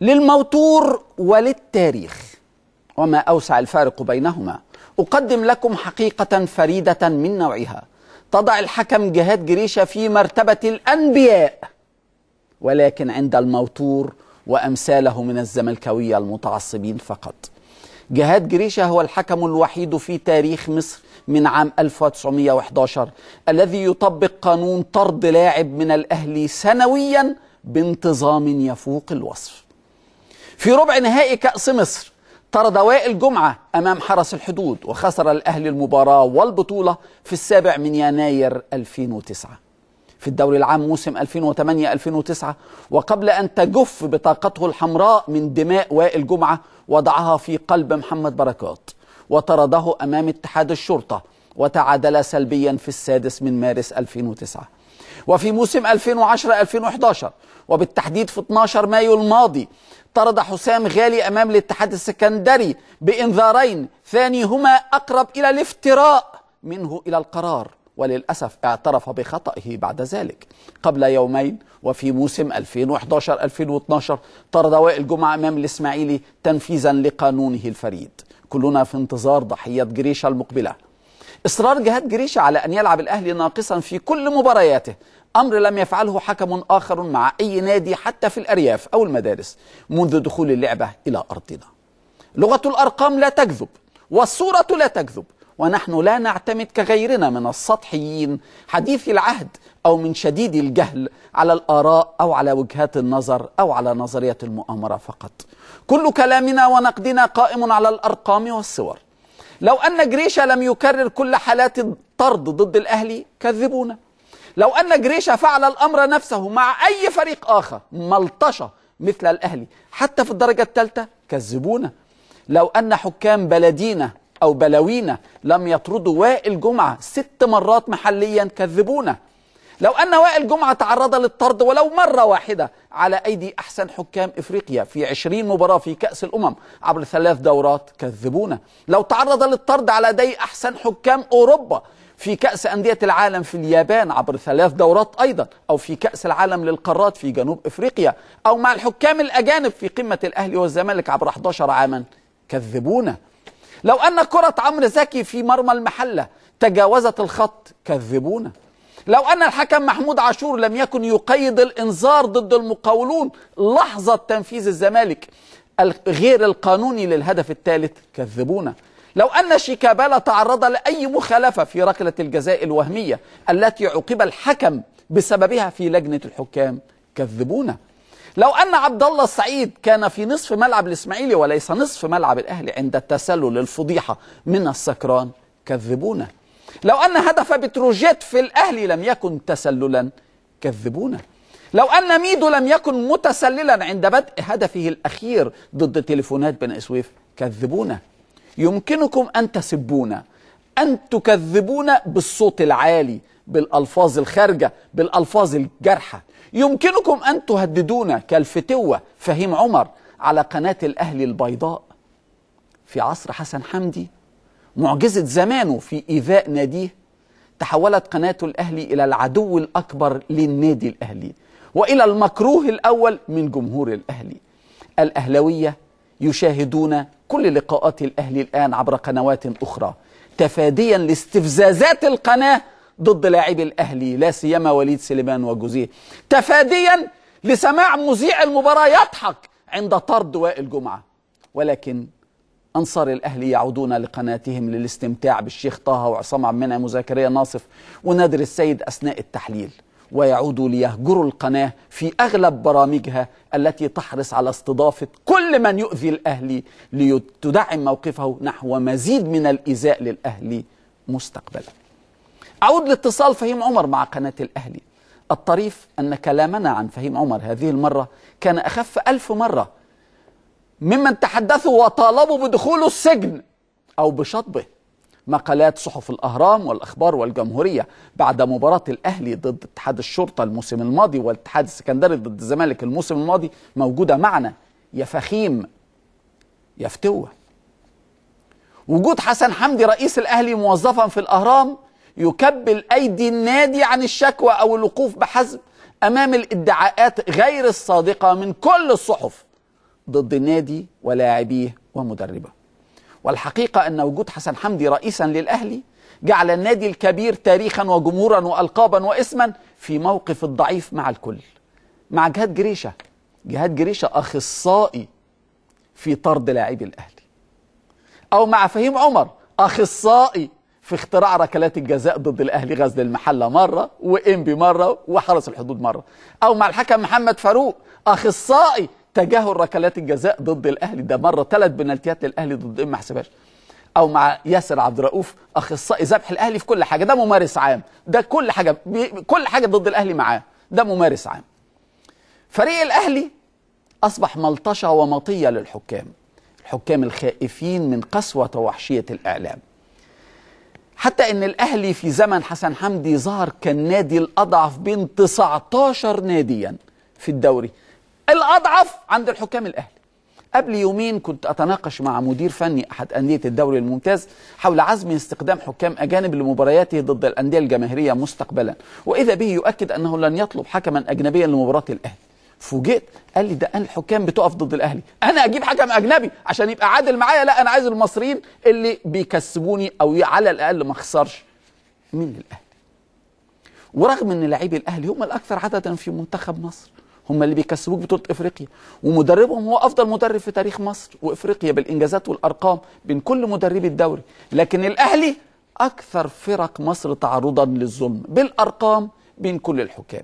للموتور وللتاريخ وما أوسع الفارق بينهما. أقدم لكم حقيقة فريدة من نوعها تضع الحكم جهاد جريشة في مرتبة الأنبياء، ولكن عند الموتور وأمثاله من الزملكاوية المتعصبين فقط. جهاد جريشة هو الحكم الوحيد في تاريخ مصر من عام 1911 الذي يطبق قانون طرد لاعب من الأهلي سنويا بانتظام يفوق الوصف. في ربع نهائي كأس مصر طرد وائل جمعة أمام حرس الحدود، وخسر الأهلي المباراة والبطولة في 7 يناير 2009. في الدوري العام موسم 2008-2009 وقبل أن تجف بطاقته الحمراء من دماء وائل جمعة وضعها في قلب محمد بركات وطرده أمام اتحاد الشرطة، وتعادل سلبيا في 6 مارس 2009. وفي موسم 2010-2011 وبالتحديد في 12 مايو الماضي طرد حسام غالي أمام الاتحاد السكندري بإنذارين ثانيهما أقرب إلى الافتراء منه إلى القرار، وللأسف اعترف بخطئه بعد ذلك. قبل يومين وفي موسم 2011-2012 طرد وائل جمعة أمام الإسماعيلي تنفيذا لقانونه الفريد. كلنا في انتظار ضحية جريشة المقبلة. إصرار جهاد جريشة على أن يلعب الأهلي ناقصا في كل مبارياته أمر لم يفعله حكم آخر مع أي نادي حتى في الأرياف أو المدارس منذ دخول اللعبة إلى أرضنا. لغة الأرقام لا تكذب والصورة لا تكذب، ونحن لا نعتمد كغيرنا من السطحيين حديثي العهد أو من شديد الجهل على الآراء أو على وجهات النظر أو على نظرية المؤامرة فقط. كل كلامنا ونقدنا قائم على الأرقام والصور. لو أن جريشة لم يكرر كل حالات الطرد ضد الأهلي كذبونا. لو أن جريشة فعل الأمر نفسه مع أي فريق آخر ملطشة مثل الأهلي حتى في الدرجة الثالثة كذبونا. لو أن حكام بلدينا أو بلوينا لم يطردوا وائل جمعة 6 مرات محليا كذبونا. لو أن وائل جمعة تعرض للطرد ولو مرة واحدة على أيدي أحسن حكام إفريقيا في 20 مباراة في كأس الأمم عبر 3 دورات كذبونا. لو تعرض للطرد على يدي أحسن حكام أوروبا في كأس أندية العالم في اليابان عبر 3 دورات أيضا، أو في كأس العالم للقارات في جنوب إفريقيا، أو مع الحكام الأجانب في قمة الأهلي والزمالك عبر 11 عاما كذبونا. لو أن كرة عمرو زكي في مرمى المحلة تجاوزت الخط كذبونا. لو أن الحكم محمود عاشور لم يكن يقيد الإنذار ضد المقاولون لحظة تنفيذ الزمالك غير القانوني للهدف الثالث كذبونا. لو أن شيكابالا تعرض لأي مخالفة في ركلة الجزاء الوهمية التي عوقب الحكم بسببها في لجنة الحكام كذبونا. لو أن عبد الله السعيد كان في نصف ملعب الإسماعيلي وليس نصف ملعب الأهلي عند التسلل الفضيحة من السكران كذبونا. لو أن هدف بتروجيت في الأهلي لم يكن تسللا كذبونا. لو أن ميدو لم يكن متسللا عند بدء هدفه الأخير ضد تليفونات بني سويف كذبونا. يمكنكم أن تسبونا، أن تكذبون بالصوت العالي، بالألفاظ الخارجة، بالألفاظ الجارحة. يمكنكم أن تهددونا كالفتوة فهيم عمر على قناة الأهلي البيضاء. في عصر حسن حمدي معجزة زمانه في إيذاء ناديه تحولت قناة الأهلي إلى العدو الأكبر للنادي الأهلي وإلى المكروه الأول من جمهور الأهلي. الأهلوية يشاهدون كل لقاءات الأهلي الآن عبر قنوات أخرى تفاديا لاستفزازات القناة ضد لاعبي الأهلي لا سيما وليد سليمان وجوزيه، تفاديا لسماع مذيع المباراة يضحك عند طرد وائل جمعة. ولكن أنصار الأهلي يعودون لقناتهم للاستمتاع بالشيخ طه وعصام عبد المنعم وزكريا ناصف ونادر السيد أثناء التحليل، ويعودوا ليهجروا القناة في أغلب برامجها التي تحرص على استضافة كل من يؤذي الأهلي لتدعم موقفه نحو مزيد من الإيذاء للأهلي مستقبلا. أعود لاتصال فهيم عمر مع قناة الأهلي. الطريف أن كلامنا عن فهيم عمر هذه المرة كان أخف 1000 مرة ممن تحدثوا وطالبوا بدخوله السجن أو بشطبه. مقالات صحف الأهرام والأخبار والجمهورية بعد مباراة الأهلي ضد اتحاد الشرطة الموسم الماضي والاتحاد السكندري ضد الزمالك الموسم الماضي موجودة معنا. يا فخيم يا فتوة. وجود حسن حمدي رئيس الأهلي موظفا في الأهرام يكبل أيدي النادي عن الشكوى أو الوقوف بحزم أمام الادعاءات غير الصادقة من كل الصحف ضد النادي ولاعبيه ومدربه. والحقيقة أن وجود حسن حمدي رئيسا للأهلي جعل النادي الكبير تاريخا وجمهورا وألقابا واسما في موقف الضعيف مع الكل. مع جهاد جريشة. جهاد جريشة أخصائي في طرد لاعبي الأهلي. أو مع فهيم عمر أخصائي في اختراع ركلات الجزاء ضد الأهلي، غزل المحلة مرة وإنبي مرة وحرس الحدود مرة. أو مع الحكم محمد فاروق أخصائي تجاهل ركلات الجزاء ضد الأهلي، ده مرة 3 بنالتيات للأهلي ضد ما حسبهاش. أو مع ياسر عبد الرؤوف أخصائي ذبح الأهلي في كل حاجة، ده ممارس عام، ده كل حاجة ضد الأهلي معاه، ده ممارس عام. فريق الأهلي أصبح ملطشة ومطية للحكام، الحكام الخائفين من قسوة ووحشية الإعلام. حتى إن الأهلي في زمن حسن حمدي ظهر كالنادي الأضعف بين 19 ناديا في الدوري، الأضعف عند الحكام الأهلي. قبل يومين كنت أتناقش مع مدير فني أحد أندية الدوري الممتاز حول عزم استخدام حكام أجانب لمبارياته ضد الأندية الجماهيرية مستقبلا، وإذا به يؤكد أنه لن يطلب حكما أجنبيا لمباراة الأهلي. فوجئت، قال لي ده أنا الحكام بتقف ضد الأهلي، أنا أجيب حكم أجنبي عشان يبقى عادل معايا؟ لا، أنا عايز المصريين اللي بيكسبوني أو على الأقل ما أخسرش من الأهلي. ورغم أن لاعبي الأهلي هم الأكثر عددا في منتخب مصر، هم اللي بيكسبوك بطولة افريقيا، ومدربهم هو افضل مدرب في تاريخ مصر وافريقيا بالانجازات والارقام بين كل مدربي الدوري، لكن الاهلي اكثر فرق مصر تعرضا للظلم بالارقام بين كل الحكام.